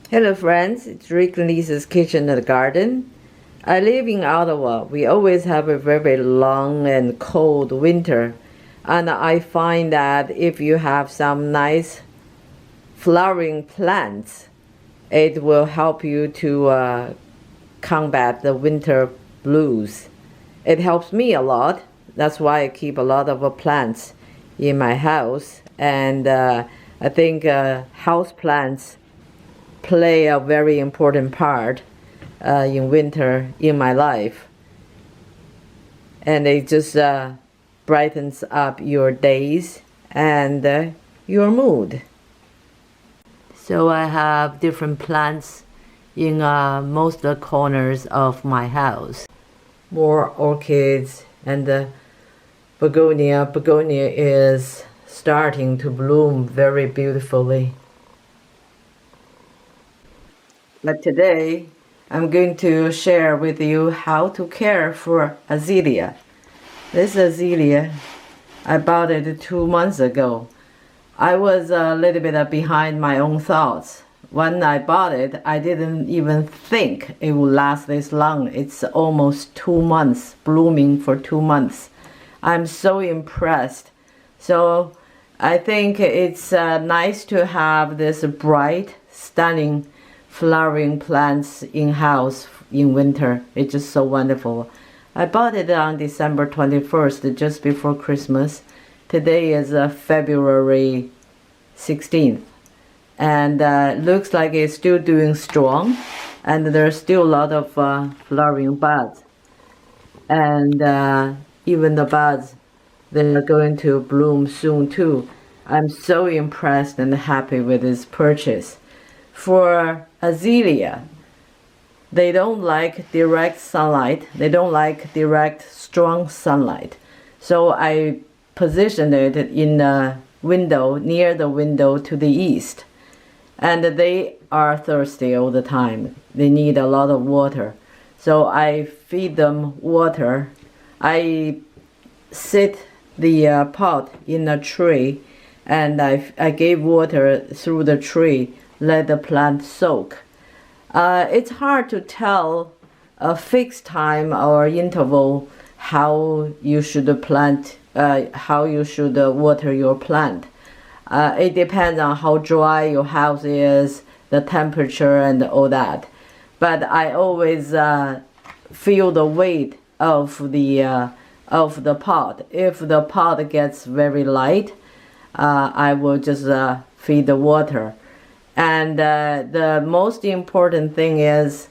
Hello friends, it's Rick and Lisa's Kitchen and Garden. I live in Ottawa. We always have a very long and cold winter, and I find that if you have some nice flowering plants, it will help you to combat the winter blues. It helps me a lot. That's why I keep a lot of plants in my house, and I think house plants play a very important part in winter in my life, and it just brightens up your days and your mood. So I have different plants in most of the corners of my house. More orchids and begonia. Begonia is starting to bloom very beautifully. But today, I'm going to share with you how to care for azalea. This azalea, I bought it 2 months ago. I was a little bit behind my own thoughts. When I bought it, I didn't even think it would last this long. It's almost 2 months, blooming for 2 months. I'm so impressed. So I think it's nice to have this bright, stunning flowering plants in-house in winter. It's just so wonderful. I bought it on December 21st, just before Christmas. Today is February 16th. And looks like it's still doing strong. And there's still a lot of flowering buds. And even the buds, they're going to bloom soon too. I'm so impressed and happy with this purchase. For azalea, they don't like direct sunlight. They don't like direct, strong sunlight. So I positioned it in a window, near the window to the east. And they are thirsty all the time. They need a lot of water. So I feed them water. I sit the pot in a tree, and I gave water through the tree. Let the plant soak. It's hard to tell a fixed time or interval how you should plant, how you should water your plant. It depends on how dry your house is, the temperature and all that. But I always feel the weight of the pot. If the pot gets very light, I will just feed the water. And the most important thing is,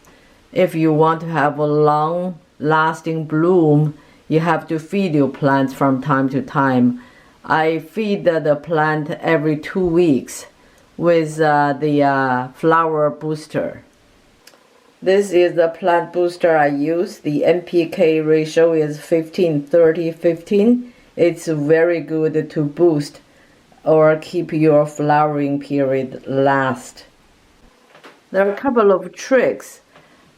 if you want to have a long-lasting bloom, you have to feed your plants from time to time. I feed the plant every 2 weeks with the flower booster. This is the plant booster I use. The NPK ratio is 15-30-15. It's very good to boost or keep your flowering period last. There are a couple of tricks.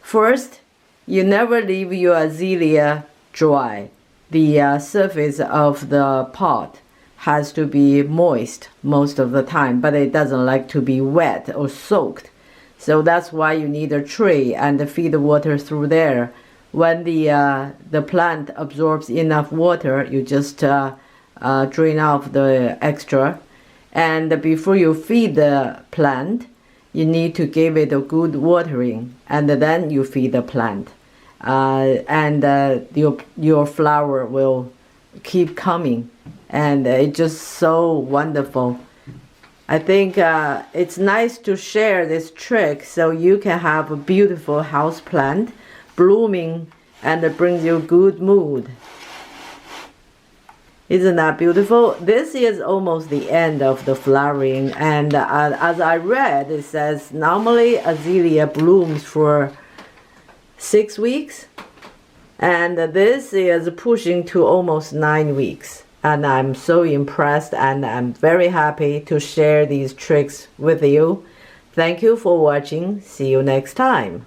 First, you never leave your azalea dry. The surface of the pot has to be moist most of the time, but it doesn't like to be wet or soaked. So that's why you need a tray and feed the water through there. When the plant absorbs enough water, you just drain off the extra. And before you feed the plant, you need to give it a good watering, and then you feed the plant. Your flower will keep coming, and it's just so wonderful. I think it's nice to share this trick so you can have a beautiful house plant blooming, and it brings you good mood. Isn't that beautiful? This is almost the end of the flowering, and as I read, it says normally azalea blooms for 6 weeks, and this is pushing to almost 9 weeks. And I'm so impressed, and I'm very happy to share these tricks with you. Thank you for watching. See you next time.